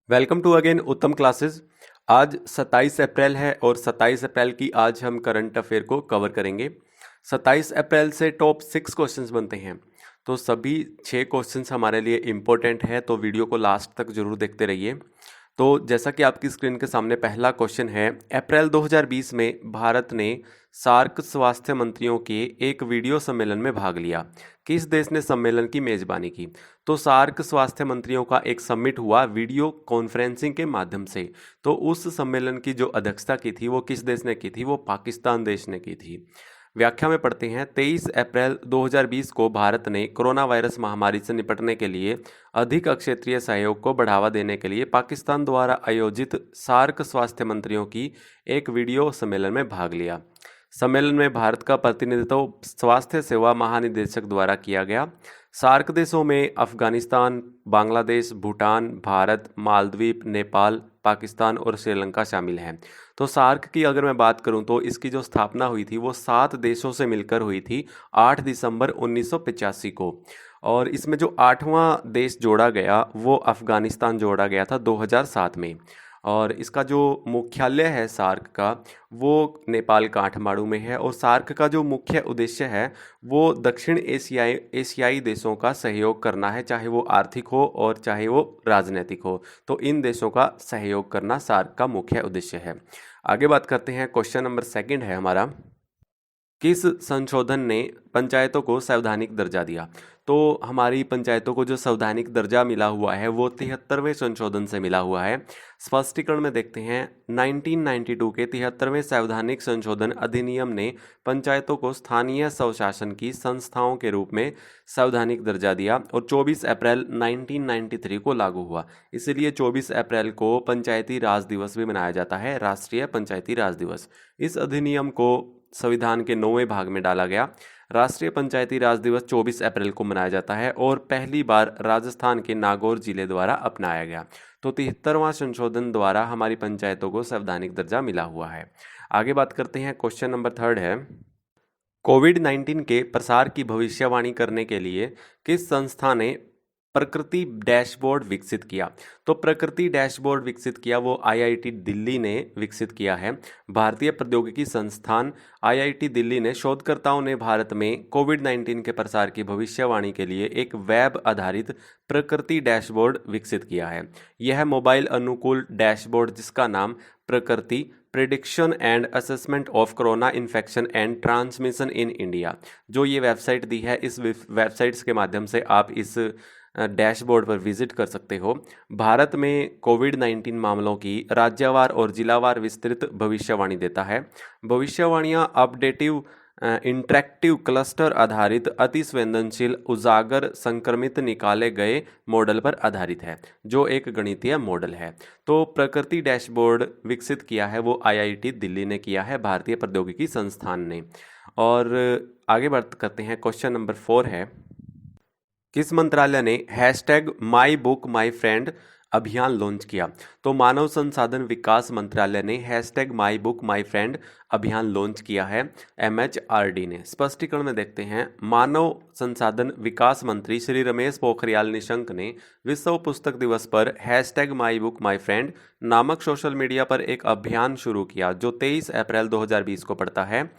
Welcome to again उत्तम classes. आज 27 अप्रैल है और 27 अप्रैल की आज हम करंट अफेयर को कवर करेंगे। 27 अप्रैल से टॉप 6 क्वेश्चंस बनते हैं, तो सभी 6 क्वेश्चंस हमारे लिए इम्पोर्टेंट है, तो वीडियो को लास्ट तक जरूर देखते रहिए। तो जैसा कि आपकी स्क्रीन के सामने पहला क्वेश्चन है, अप्रैल 2020 में भारत ने सार्क स्वास्थ्य मंत्रियों के एक वीडियो सम्मेलन में भाग लिया। किस देश ने सम्मेलन की मेजबानी की? तो सार्क स्वास्थ्य मंत्रियों का एक समिट हुआ वीडियो कॉन्फ्रेंसिंग के माध्यम से। तो उस सम्मेलन की जो अध्यक्षता की थी वो किस देश ने की थी? वो पाकिस्तान देश ने की थी। व्याख्या में पढ़ते हैं, 23 अप्रैल 2020 को भारत ने कोरोना वायरस महामारी से निपटने के लिए अधिक क्षेत्रीय सहयोग को बढ़ावा देने के लिए पाकिस्तान द्वारा आयोजित सार्क स्वास्थ्य मंत्रियों की एक वीडियो सम्मेलन में भाग लिया। सम्मेलन में भारत का प्रतिनिधित्व स्वास्थ्य सेवा महानिदेशक द्वारा किया गया। सार्क देशों में अफगानिस्तान, बांग्लादेश, भूटान, भारत, मालदीव, नेपाल, पाकिस्तान और श्रीलंका शामिल हैं। तो सार्क की अगर मैं बात करूं तो इसकी जो स्थापना हुई थी वो 7 देशों से मिलकर हुई थी 8 दिसंबर 1985 को। और इसमें जो 8वां देश जोड़ा गया वो अफगानिस्तान जोड़ा गया था 2007 में। और इसका जो मुख्यालय है सार्क का वो नेपाल काठमांडू में है। और सार्क का जो मुख्य उद्देश्य है वो दक्षिण एशियाई देशों का सहयोग करना है, चाहे वो आर्थिक हो और चाहे वो राजनीतिक हो। तो इन देशों का सहयोग करना सार्क का मुख्य उद्देश्य है। आगे बात करते हैं, क्वेश्चन नंबर सेकंड है हमारा, किस संशोधन ने पंचायतों को संवैधानिक दर्जा दिया? तो हमारी पंचायतों को जो संवैधानिक दर्जा मिला हुआ है वो 73वें संशोधन से मिला हुआ है। स्पष्टीकरण में देखते हैं, 1992 के 73वें संवैधानिक संशोधन अधिनियम ने पंचायतों को स्थानीय स्वशासन की संस्थाओं के रूप में संवैधानिक दर्जा दिया और 24 अप्रैल 1993 को लागू हुआ। इसीलिए 24 अप्रैल को पंचायती राज दिवस भी मनाया जाता है, राष्ट्रीय पंचायती राज दिवस। इस अधिनियम को संविधान के 9वें भाग में डाला गया। राष्ट्रीय पंचायती राज दिवस 24 अप्रैल को मनाया जाता है और पहली बार राजस्थान के नागौर जिले द्वारा अपनाया गया। तो 73वां संशोधन द्वारा हमारी पंचायतों को संवैधानिक दर्जा मिला हुआ है। आगे बात करते हैं, क्वेश्चन नंबर थर्ड है, कोविड-19 के प्रसार की भविष्यवाणी करने के लिए किस संस्था ने प्रकृति डैशबोर्ड विकसित किया? तो प्रकृति डैशबोर्ड विकसित किया वो आईआईटी दिल्ली ने विकसित किया है। भारतीय प्रौद्योगिकी संस्थान आईआईटी दिल्ली ने शोधकर्ताओं ने भारत में कोविड-19 के प्रसार की भविष्यवाणी के लिए एक वेब आधारित प्रकृति डैशबोर्ड विकसित किया है। यह मोबाइल अनुकूल डैशबोर्ड, जिसका नाम प्रकृति prediction and assessment of corona infection and transmission in India, जो ये वेबसाइट दी है, इस वेबसाइट्स के माध्यम से आप इस डैशबोर्ड पर विजिट कर सकते हो। भारत में कोविड-19 मामलों की राज्यवार और जिलावार विस्तृत भविष्यवाणी देता है। भविष्यवाणियाँ अपडेटिव इंटरैक्टिव क्लस्टर आधारित अति संवेदनशील उजागर संक्रमित निकाले गए मॉडल पर आधारित है, जो एक गणितीय मॉडल है। तो प्रकृति डैशबोर्ड विकसित किया है वो आईआईटी दिल्ली ने किया है, भारतीय प्रौद्योगिकी संस्थान ने। और आगे बात करते हैं, क्वेश्चन नंबर 4 है, किस मंत्रालय ने hashtag my book my friend अभियान लॉन्च किया? तो मानव संसाधन विकास मंत्रालय ने hashtag my book my friend अभियान लॉन्च किया है, एमएचआरडी ने। स्पष्टीकरण में देखते हैं, मानव संसाधन विकास मंत्री श्री रमेश पोखरियाल निशंक ने विश्व पुस्तक दिवस पर hashtag my book my friend नामक सोशल मीडिया पर एक अभियान शुरू किया जो 23 अप्रैल 2020 को पड़ता है।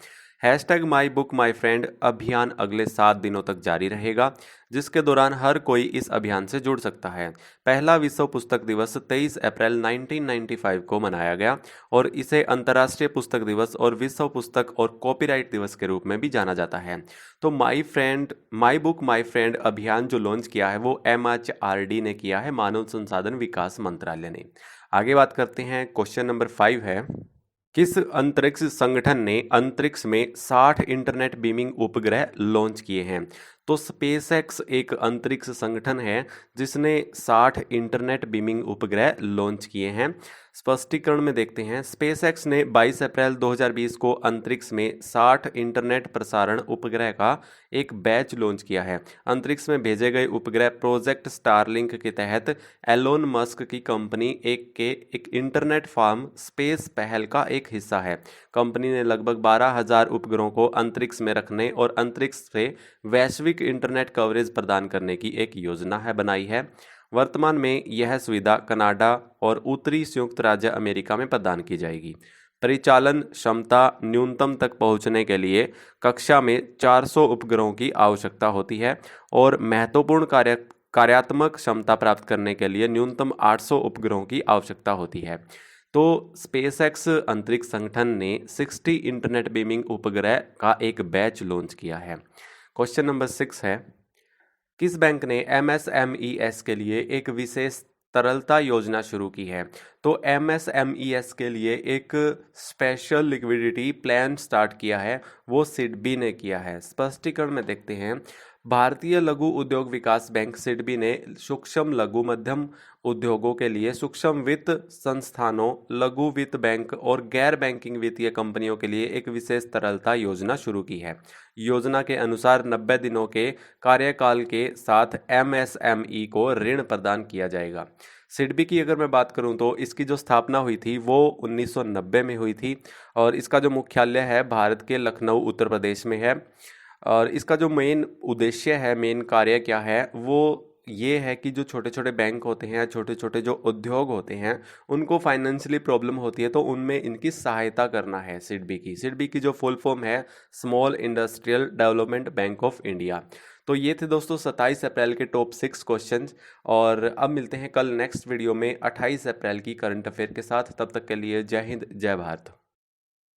Hashtag my book my friend अभियान अगले 7 दिनों तक जारी रहेगा, जिसके दौरान हर कोई इस अभियान से जुड़ सकता है। पहला विश्व पुस्तक दिवस 23 अप्रैल 1995 को मनाया गया और इसे अंतर्राष्ट्रीय पुस्तक दिवस और विश्व पुस्तक और कॉपीराइट दिवस के रूप में भी जाना जाता है। तो माई बुक माई फ्रेंड अभियान जो लॉन्च किया है वो एमएचआरडी ने किया है, मानव संसाधन विकास मंत्रालय ने। आगे बात करते हैं, क्वेश्चन नंबर 5 है, किस अंतरिक्ष संगठन ने अंतरिक्ष में 60 इंटरनेट बीमिंग उपग्रह लॉन्च किए हैं? तो स्पेसएक्स एक अंतरिक्ष संगठन है जिसने 60 इंटरनेट बीमिंग उपग्रह लॉन्च किए हैं। स्पष्टीकरण में देखते हैं, स्पेसएक्स ने 22 अप्रैल 2020 को अंतरिक्ष में 60 इंटरनेट प्रसारण उपग्रह का एक बैच लॉन्च किया है। अंतरिक्ष में भेजे गए उपग्रह प्रोजेक्ट स्टारलिंक के तहत एलोन मस्क की कंपनी एक इंटरनेट फार्म स्पेस पहल का एक हिस्सा है। कंपनी ने लगभग 12,000 उपग्रहों को अंतरिक्ष में रखने और अंतरिक्ष से वैश्विक इंटरनेट कवरेज प्रदान करने की एक योजना बनाई है। वर्तमान में यह सुविधा कनाडा और उत्तरी संयुक्त राज्य अमेरिका में प्रदान की जाएगी। परिचालन क्षमता न्यूनतम तक पहुंचने के लिए कक्षा में 400 उपग्रहों की आवश्यकता होती है और महत्वपूर्ण कार्यात्मक क्षमता प्राप्त करने के लिए न्यूनतम 800 उपग्रहों की आवश्यकता होती है। तो स्पेसएक्स अंतरिक्ष संगठन ने 60 इंटरनेट बीमिंग उपग्रह का एक बैच लॉन्च किया है। क्वेश्चन नंबर 6 है, किस बैंक ने MSMES के लिए एक विशेष तरलता योजना शुरू की है? तो MSMES के लिए एक स्पेशल लिक्विडिटी प्लान स्टार्ट किया है, वो सिडबी ने किया है। स्पष्टीकरण में देखते हैं। भारतीय लघु उद्योग विकास बैंक सिडबी ने सूक्ष्म लघु मध्यम उद्योगों के लिए सूक्ष्म वित्त संस्थानों, लघु वित्त बैंक और गैर बैंकिंग वित्तीय कंपनियों के लिए एक विशेष तरलता योजना शुरू की है। योजना के अनुसार 90 दिनों के कार्यकाल के साथ MSME को ऋण प्रदान किया जाएगा। सिडबी की अगर मैं बात करूं तो इसकी जो स्थापना हुई थी वो 1990 में हुई थी और इसका जो मुख्यालय है भारत के लखनऊ उत्तर प्रदेश में है। और इसका जो मेन उद्देश्य है, मेन कार्य क्या है, वो ये है कि जो छोटे छोटे बैंक होते हैं, छोटे छोटे जो उद्योग होते हैं, उनको फाइनेंशियली प्रॉब्लम होती है तो उनमें इनकी सहायता करना है। सिडबी की जो फुल फॉर्म है small industrial development bank of India. तो ये थे दोस्तों 27 अप्रैल के टॉप 6 क्वेश्चंस। और अब मिलते हैं कल नेक्स्ट वीडियो में 28 अप्रैल की करंट अफेयर के साथ। तब तक के लिए जय हिंद, जय भारत।